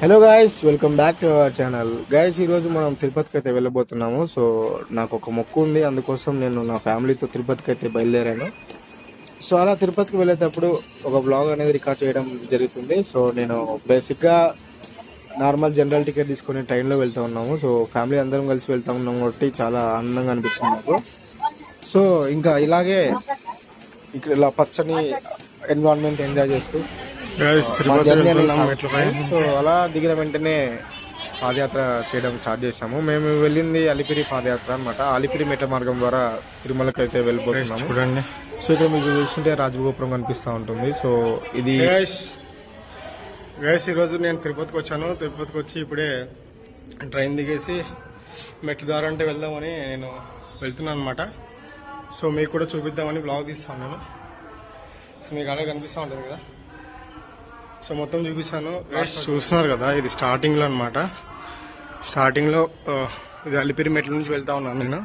Hello guys, welcome back to our channel. Guys, ఈరోజు మనం తిరుపతికి అయితే వెళ్ళబోతున్నాము. సో నాకు ఒక మొక్కు ఉంది, అందుకోసం నేను నా ఫ్యామిలీతో తిరుపతికి అయితే బయలుదేరాను. సో అలా తిరుపతికి వెళ్ళేటప్పుడు ఒక బ్లాగ్ అనేది రికార్డ్ చేయడం జరుగుతుంది. సో నేను బేసిక్గా నార్మల్ జనరల్ టికెట్ తీసుకుని ట్రైన్లో వెళ్తూ ఉన్నాము. సో ఫ్యామిలీ అందరం కలిసి వెళ్తూ ఉన్నాం కాబట్టి చాలా ఆనందంగా అనిపించింది నాకు. సో ఇంకా ఇలాగే ఇక్కడ ఇలా పచ్చని ఎన్విరాన్మెంట్ ఎంజాయ్ చేస్తూ సో అలా దిగిన వెంటనే పాదయాత్ర చేయడం స్టార్ట్ చేసాము. మేము వెళ్ళింది అలిపిరి పాదయాత్ర అనమాట. అలిపిరి మెట్ల మార్గం ద్వారా తిరుమలకి అయితే వెళ్ళిపోతున్నాము. చూడండి, సో ఇక్కడ మీకు చూస్తుంటే రాజగోపురం కనిపిస్తూ ఉంటుంది. సో ఇది ఈరోజు నేను తిరుపతికి వచ్చాను. తిరుపతికి వచ్చి ఇప్పుడే ట్రైన్ దిగేసి మెట్ల ద్వారా అంటే వెళ్దామని నేను వెళ్తున్నాను అనమాట. సో మీకు కూడా చూపిద్దామని బ్లాగ్ తీస్తాను నేను. సో మీకు అలాగే కనిపిస్తూ ఉంటుంది కదా. సో మొత్తం చూపిస్తాను. చూస్తున్నారు కదా, ఇది స్టార్టింగ్లో అనమాట. స్టార్టింగ్లో ఇది అలిపిరి మెట్ల నుంచి వెళ్తా ఉన్నాను నేను.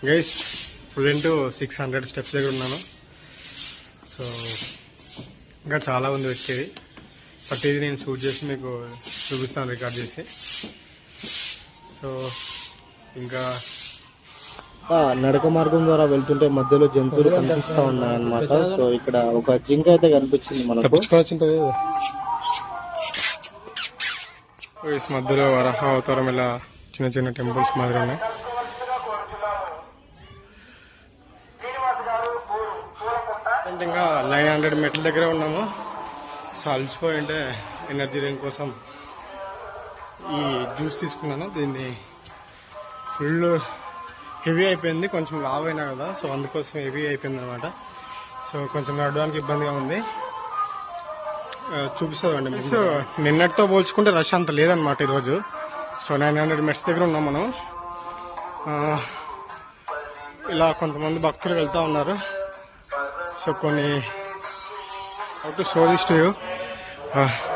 గైస్, ప్రజెంట్ 600 స్టెప్స్ దగ్గర ఉన్నాను. సో ఇంకా చాలా ఉంది వచ్చేది. ప్రతిదీ నేను షూట్ చేసి మీకు చూపిస్తాను, రికార్డ్ చేసి. సో ఇంకా నడక మార్గం ద్వారా వెళ్తుంటే మధ్యలో జంతువులు కనిపిస్తా ఉన్నాయన్నమాట. సో ఇక్కడ ఒక జింక అయితే కనిపించింది మనకు. మధ్యలో వరాహ అవతారం ఇలా చిన్న చిన్న టెంపుల్స్ మాదిరి ఉన్నాయి. ఇంకా 900 మెట్ల దగ్గర ఉన్నాము. సో అలసిపోయి ఉంటే ఎనర్జీ డ్రింక్ కోసం ఈ జ్యూస్ తీసుకున్నాను. దీన్ని ఫుల్ హెవీ అయిపోయింది, కొంచెం లావ్ అయినా కదా. సో అందుకోసం హెవీ అయిపోయింది అనమాట. సో కొంచెం నడవడానికి ఇబ్బందిగా ఉంది. చూపిస్తుందండి. సో నిన్నటితో పోల్చుకుంటే రష్ అంత లేదనమాట ఈరోజు. సో 900 మెట్స్ దగ్గర ఉన్నాం మనం. ఇలా కొంతమంది భక్తులు వెళ్తూ ఉన్నారు. సో కొన్ని out show this to you.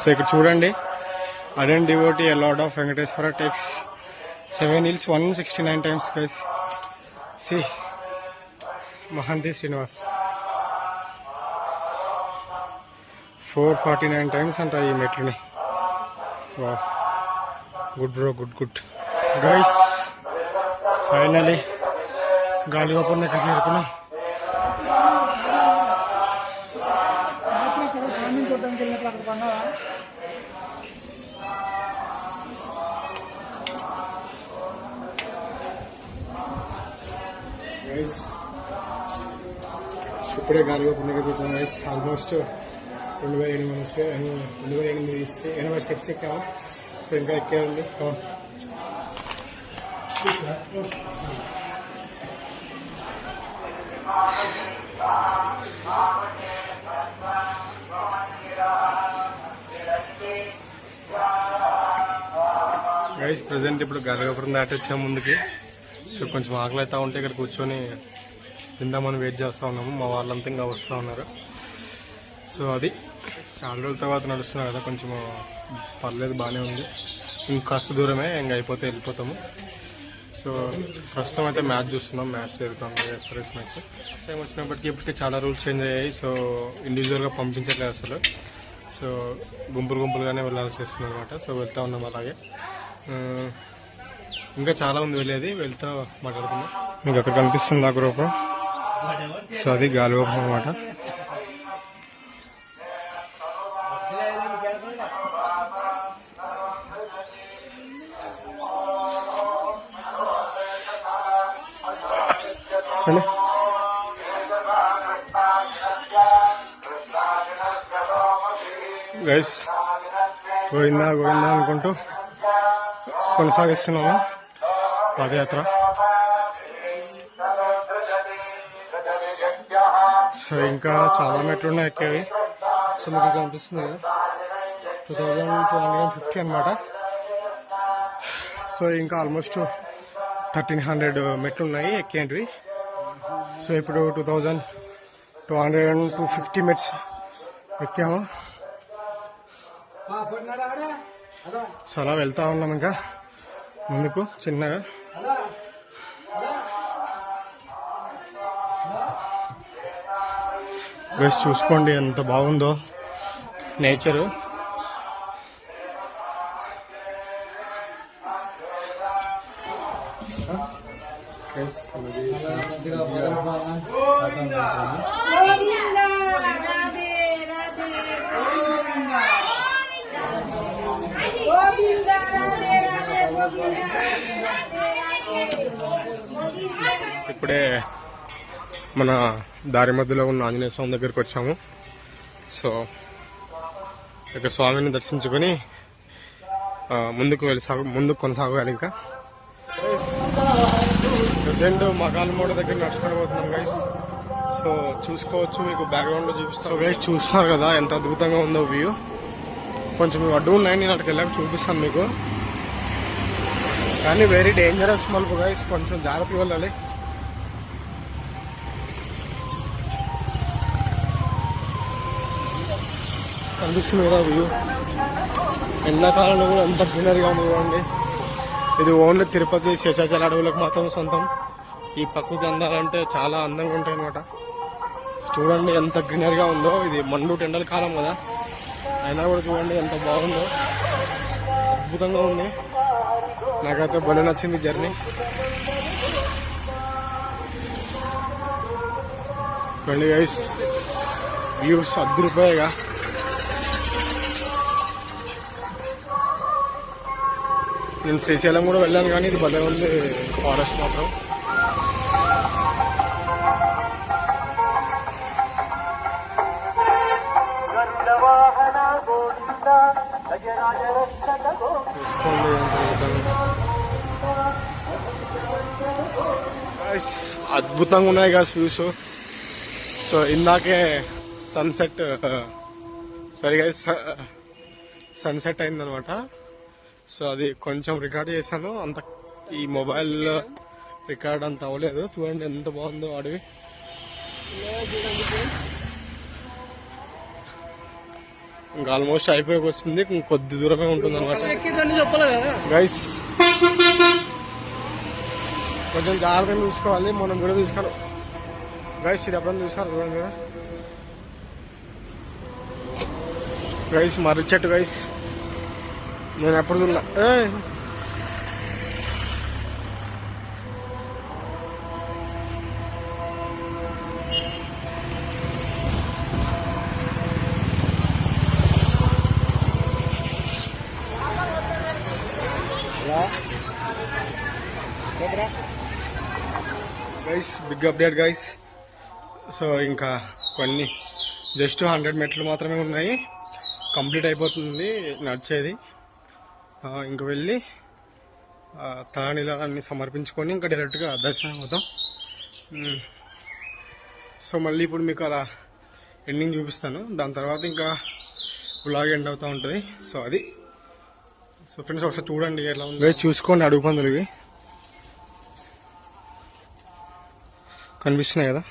So ఇక్కడ చూడండి, ardent devotee a lord of Venkateswara takes 7 hills 169 times guys. See Mahanti Srinivas 449 times అంట ఈ మెట్లని. వా, good bro, good guys. Finally Galigopuram దగ్గర చేరుకున్నాం. ఇప్పుడే గాలిగోపురం దగ్గర కూర్చొని గైస్. ఆల్మోస్ట్ 2880 స్టెప్స్ ఎక్కాము. సో ఇంకా ఎక్కే ఉంది. గైస్ ప్రజెంట్ ఇప్పుడు గాలిగోపురం దాటి వచ్చాము ముందుకి. సో కొంచెం ఆకలి అవుతా ఉంటే ఇక్కడ కూర్చొని తిందామని వెయిట్ చేస్తూ ఉన్నాము. మా వాళ్ళంతా ఇంకా వస్తూ ఉన్నారు. సో అది చాలా రోజుల తర్వాత నడుస్తున్నా కదా, కొంచెం పర్లేదు, బాగానే ఉంది. ఇంకాస్త దూరమే, ఇంకా అయిపోతే వెళ్ళిపోతాము. సో ప్రస్తుతం అయితే మ్యాచ్ చూస్తున్నాం. మ్యాచ్ జరుగుతాం, ఎస్ఆర్ఎస్ మ్యాచ్. ఫస్ట్ టైం వచ్చినప్పటికీ ఇప్పటికీ చాలా రూల్స్ చేంజ్ అయ్యాయి. సో ఇండివిజువల్గా పంపించట్లేదు అసలు. సో గుంపులుగానే వెళ్ళాల్సి వస్తుంది అనమాట. సో వెళ్తా ఉన్నాం అలాగే. ఇంకా చాలా మంది వెళ్ళేది, వెళ్తా మాట్లాడుతున్నాం. మీకు అక్కడ కనిపిస్తుంది ఆ గ్రూప్. సో అది గాలిగోపురం అనమాట. రండి. గైస్ గోవిందా గోవిందా అనుకుంటూ కొనసాగిస్తున్నాము పాదయాత్ర. సో ఇంకా చాలా మెట్లు ఉన్నాయి ఎక్కేవి. సో మీకు కనిపిస్తుంది కదా 2250 అనమాట. సో ఇంకా ఆల్మోస్ట్ 1300 మెట్లు ఉన్నాయి ఎక్కేంటివి. సో ఇప్పుడు 2250 మెట్స్ ఎక్కాము. సో అలా వెళ్తా ఉన్నాం ఇంకా ముందుకు చిన్నగా. వేసి చూసుకోండి ఎంత బాగుందో నేచరు. ఇప్పుడే మన దారి మధ్యలో ఉన్న ఆంజనేయ స్వామి దగ్గరికి వచ్చాము. సో ఇక్కడ స్వామిని దర్శించుకొని ముందుకు కొనసాగాలి. ఇంకా ప్రెసెంట్ మగాలమూడ దగ్గర నడుచుకొని పోతున్నాం గైస్. సో చూసుకోవచ్చు, మీకు బ్యాక్గ్రౌండ్ లో చూపిస్తాను. గైస్ చూస్తున్నారు కదా ఎంత అద్భుతంగా ఉందో వ్యూ. కొంచెం అడ్డు ఉన్నాయి, నేను అక్కడికి వెళ్ళాక చూపిస్తాను మీకు. కానీ వెరీ డేంజరస్ మలుపు గైస్, కొంచెం జాగ్రత్తగా వెళ్ళాలి. కనిపిస్తుంది కదా వ్యూ. ఎండాకాలంలో కూడా ఎంత గ్రీనరీగా ఉంది చూడండి. ఇది ఓన్లీ తిరుపతి శేషాచల అడవులకు మాత్రం సొంతం. ఈ ప్రకృతి అందాలంటే చాలా అందంగా ఉంటాయి అన్నమాట. చూడండి ఎంత గ్రీనరీగా ఉందో. ఇది మండు ఎండల కాలం కదా, అయినా కూడా చూడండి ఎంత బాగుందో, అద్భుతంగా ఉంది. నాకైతే భలే నచ్చింది జర్నీ. చూడండి గైస్ వ్యూస్ అద్భుతంగా. నేను శ్రీశైలం కూడా వెళ్ళాను కానీ ఇది భలే ఉంది ఫారెస్ట్ మాత్రం. అద్భుతంగా ఉన్నాయి కదా వ్యూస్. సో ఇందాకే సన్సెట్ అయిందనమాట. సో అది కొంచెం రికార్డ్ చేశాను, అంత ఈ మొబైల్ రికార్డ్ అంత అవ్వలేదు. చూడండి ఎంత బాగుందో అడవి. ఇంకా ఆల్మోస్ట్ అయిపోయి వస్తుంది, కొద్ది దూరమే ఉంటుంది అనమాట గైస్. కొంచెం జాగ్రత్తగా చూసుకోవాలి. మనం వీడియో తీసుకోవాలి గైస్. ఇది ఎప్పుడైనా చూసారు చూడండి కదా గైస్, మర్రి చెట్టు గైస్. నేను ఎప్పుడు చూడలే. Guys big update guys. So ఇంకా కొన్ని జస్ట్ 100 మెట్లు మాత్రమే ఉన్నాయి, కంప్లీట్ అయిపోతుంది నడిచేది. ఇంక వెళ్ళి తలనీలాన్ని సమర్పించుకొని ఇంకా డైరెక్ట్గా దర్శనం అవుతాం. సో మళ్ళీ ఇప్పుడు మీకు అలా ఎండింగ్ చూపిస్తాను. దాని తర్వాత ఇంకా బ్లాగ్ ఎండ్ అవుతూ ఉంటుంది. సో అది. సో ఫ్రెండ్స్ ఒకసారి చూడండి ఎలా ఉంది. చూసుకోండి అడుగు పందులు ఇవి కనిపిస్తున్నాయి కదా.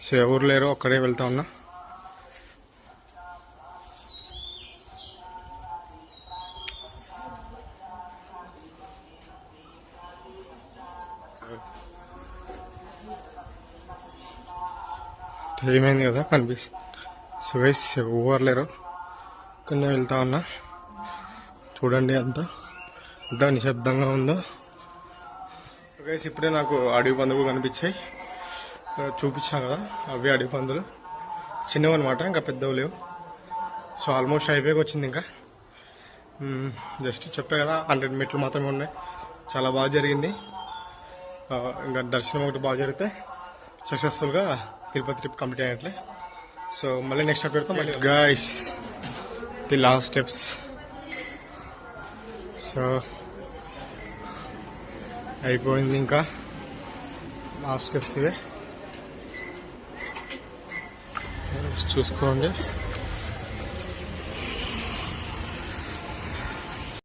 సో ఎవరు లేరు, ఒక్కడే వెళ్తా ఉన్నా. ఏమైంది కదా కనిపిస్తుంది. సో గైస్ ఎవరు లేరు, కొన్ని వెళ్తా ఉన్నా. చూడండి ఎంత నిశ్శబ్దంగా ఉందో. గైస్ ఇప్పుడే నాకు అడవి పందులు కనిపించాయి, చూపించాను కదా. అవి అడవి పందులు చిన్నవి అనమాట, ఇంకా పెద్దవి లేవు. సో ఆల్మోస్ట్ అయిపోయి వచ్చింది. ఇంకా జస్ట్ చెప్పే కదా 100 మెట్లు మాత్రమే ఉన్నాయి, చాలా బాగా జరిగింది. ఇంకా దర్శనం ఒకటి బాగా జరిగితే సక్సెస్ఫుల్గా తిరుపతి ట్రిప్ కంప్లీట్ అయినట్లే. సో మళ్ళీ next update guys the last steps. So అయిపోయింది, ఇంకా లాస్ట్ స్టెప్స్ ఇవే చూసుకోండి.